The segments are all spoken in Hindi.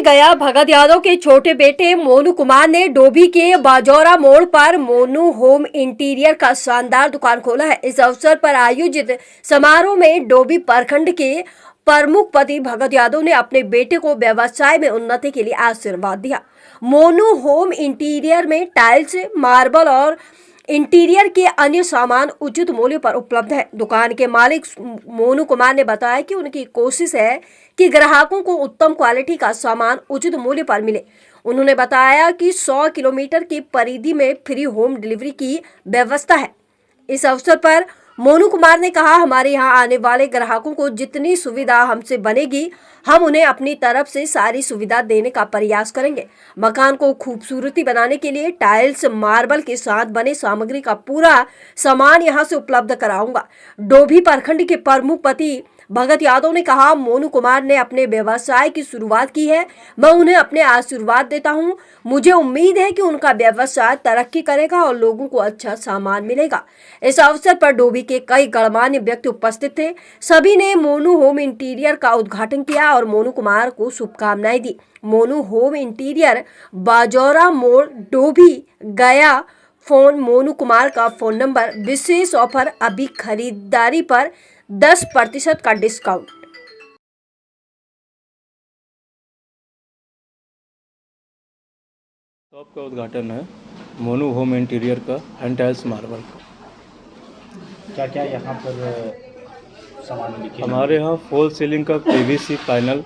गया भगत यादव के छोटे बेटे मोनू कुमार ने डोभी के बाजौरा मोड़ पर मोनू होम इंटीरियर का शानदार दुकान खोला है। इस अवसर पर आयोजित समारोह में डोभी प्रखंड के प्रमुख पति भगत यादव ने अपने बेटे को व्यवसाय में उन्नति के लिए आशीर्वाद दिया। मोनू होम इंटीरियर में टाइल्स, मार्बल और इंटीरियर के अन्य सामान उचित मूल्य पर उपलब्ध है। दुकान के मालिक मोनू कुमार ने बताया कि उनकी कोशिश है कि ग्राहकों को उत्तम क्वालिटी का सामान उचित मूल्य पर मिले। उन्होंने बताया कि 100 किलोमीटर की परिधि में फ्री होम डिलीवरी की व्यवस्था है। इस अवसर पर मोनू कुमार ने कहा, हमारे यहाँ आने वाले ग्राहकों को जितनी सुविधा हमसे बनेगी, हम उन्हें अपनी तरफ से सारी सुविधा देने का प्रयास करेंगे। मकान को खूबसूरती बनाने के लिए टाइल्स, मार्बल के साथ बने सामग्री का पूरा सामान यहाँ से उपलब्ध कराऊंगा। डोभी प्रखंड के प्रमुख पति भगत यादव ने कहा, मोनू कुमार ने अपने व्यवसाय की शुरुआत की है, मैं उन्हें अपने आशीर्वाद देता हूं। मुझे उम्मीद है कि उनका व्यवसाय तरक्की करेगा और लोगों को अच्छा सामान मिलेगा। इस अवसर पर डोभी के कई गणमान्य व्यक्ति उपस्थित थे। सभी ने मोनू होम इंटीरियर का उद्घाटन किया और मोनू कुमार को शुभकामनाएं दी। मोनू होम इंटीरियर, बाजौरा मोड़, डोभी, गया। फोन मोनू कुमार का फोन नंबर। विशेष ऑफर, अभी खरीदारी पर 10% का डिस्काउंट। शॉप का उद्घाटन है मोनू होम इंटीरियर का एंड टाइल्स मार्बल का। क्या क्या यहाँ पर सामान लिखे? हमारे यहाँ फॉल सीलिंग का पीवीसी पैनल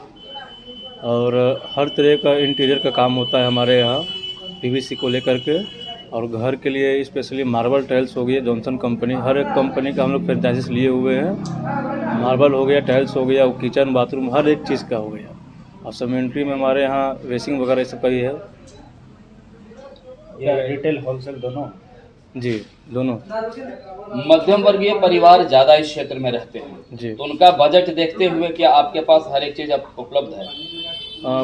और हर तरह का इंटीरियर का काम होता है हमारे यहाँ पीवीसी को लेकर के। और घर के लिए स्पेशली मार्बल टाइल्स हो गई, जॉनसन कंपनी, हर एक कंपनी का हम लोग फ्रेंचाइजीज लिए हुए हैं। मार्बल हो गया, टाइल्स हो गया, किचन बाथरूम हर एक चीज़ का हो गया। और सीमेंट्री में हमारे यहाँ वेसिंग वगैरह सब का ही है। या रिटेल होलसेल दोनों? जी, दोनों। मध्यम वर्गीय परिवार ज़्यादा इस क्षेत्र में रहते हैं जी, तो उनका बजट देखते हुए क्या आपके पास हर एक चीज़ उपलब्ध है?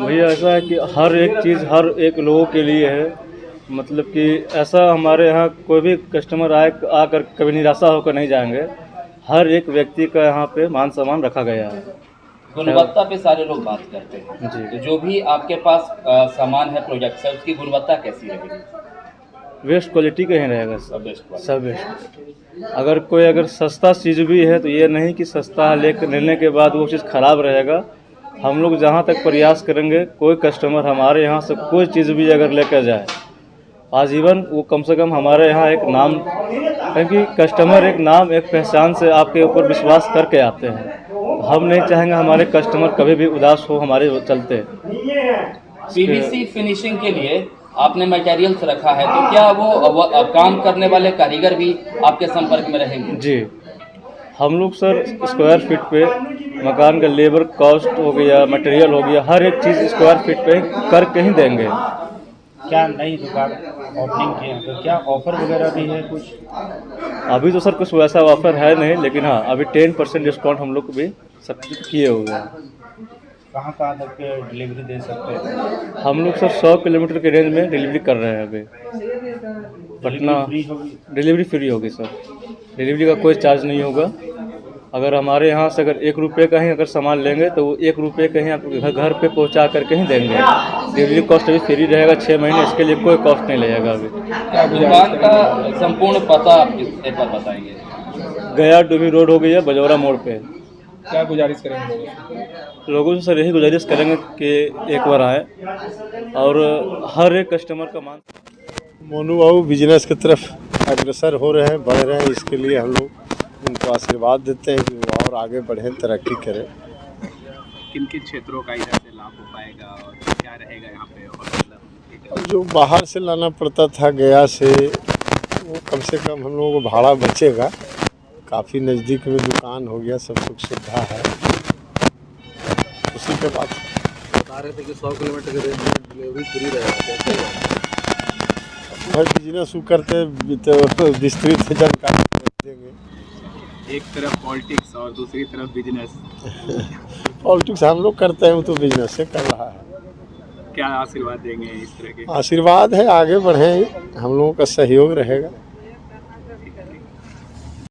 भैया ऐसा है कि हर एक चीज़ हर एक लोगों के लिए है। मतलब कि ऐसा हमारे यहाँ कोई भी कस्टमर आकर कभी निराशा होकर नहीं जाएंगे। हर एक व्यक्ति का यहाँ पे मान सम्मान रखा गया है। गुणवत्ता पे सारे लोग बात करते हैं जी। तो जो भी आपके पास सामान है, प्रोजेक्ट है, उसकी गुणवत्ता कैसी रहेगी? वेस्ट क्वालिटी का ही रहेगा सब बेस्ट सब वेस्ट। अगर सस्ता चीज़ भी है तो ये नहीं कि सस्ता लेने के बाद वो चीज़ ख़राब रहेगा। हम लोग जहाँ तक प्रयास करेंगे, कोई कस्टमर हमारे यहाँ से कोई चीज़ भी अगर लेकर जाए, आजीवन वो कम से कम हमारे यहाँ एक नाम, क्योंकि कस्टमर एक नाम, एक पहचान से आपके ऊपर विश्वास करके आते हैं। हम नहीं चाहेंगे हमारे कस्टमर कभी भी उदास हो हमारे चलते। पीवीसी फिनिशिंग के लिए आपने मटेरियल्स रखा है तो क्या वो काम करने वाले कारीगर भी आपके संपर्क में रहेंगे? जी, हम लोग सर स्क्वायर फीट पे मकान का लेबर कॉस्ट हो गया, मटेरियल हो गया, हर एक चीज़ स्क्वायर फीट पे करके ही देंगे। क्या नई दुकान ओपनिंग की है तो क्या ऑफर वगैरह भी है कुछ? अभी तो सर कुछ वैसा ऑफर है नहीं, लेकिन हाँ अभी 10% डिस्काउंट हम लोग भी सब किए हुए हैं। कहाँ तक डिलीवरी दे सकते हैं? हम लोग सर 100 किलोमीटर के रेंज में डिलीवरी कर रहे हैं अभी। पटना फ्री होगी? डिलीवरी फ्री होगी सर, डिलीवरी का कोई चार्ज नहीं होगा। अगर हमारे यहाँ से अगर 1 रुपये का ही अगर सामान लेंगे तो वो 1 रुपये का ही आपको घर पे पहुँचा करके ही देंगे। डिलीवरी कॉस्ट अभी फ्री रहेगा 6 महीने, इसके लिए कोई कॉस्ट नहीं लगेगा अभी। दुकान का संपूर्ण पता आप किस पर बताएंगे? गया डोभी रोड हो गई है, बाजौरा मोड़ पे। क्या गुजारिश करेंगे लोगों से सर यही गुजारिश करेंगे कि एक बार आए और हर एक कस्टमर का मान। मोनू बाबू बिजनेस की तरफ अग्रसर हो रहे हैं, बढ़ रहे हैं, इसके लिए हम लोग उनको आशीर्वाद देते हैं कि वो और आगे बढ़ें, तरक्की करें। किन किन क्षेत्रों का इधर से लाभ हो पाएगा और क्या रहेगा यहाँ पे? और जो बाहर से लाना पड़ता था गया से, वो कम से कम हम लोगों को भाड़ा बचेगा। काफ़ी नज़दीक में दुकान हो गया, सब कुछ सुविधा है। उसी के बाद बता रहे थे कि 100 किलोमीटर के रेंज में डिलीवरी फ्री रहेगा। हर बिजनेस करते तो विस्तृत जानकारी देंगे। एक तरफ पॉलिटिक्स और दूसरी तरफ बिजनेस। पॉलिटिक्स हम लोग करते हैं, वो तो बिजनेस से कर रहा है। क्या आशीर्वाद देंगे इस तरह के? आशीर्वाद है आगे बढ़ें, हम लोगों का सहयोग रहेगा।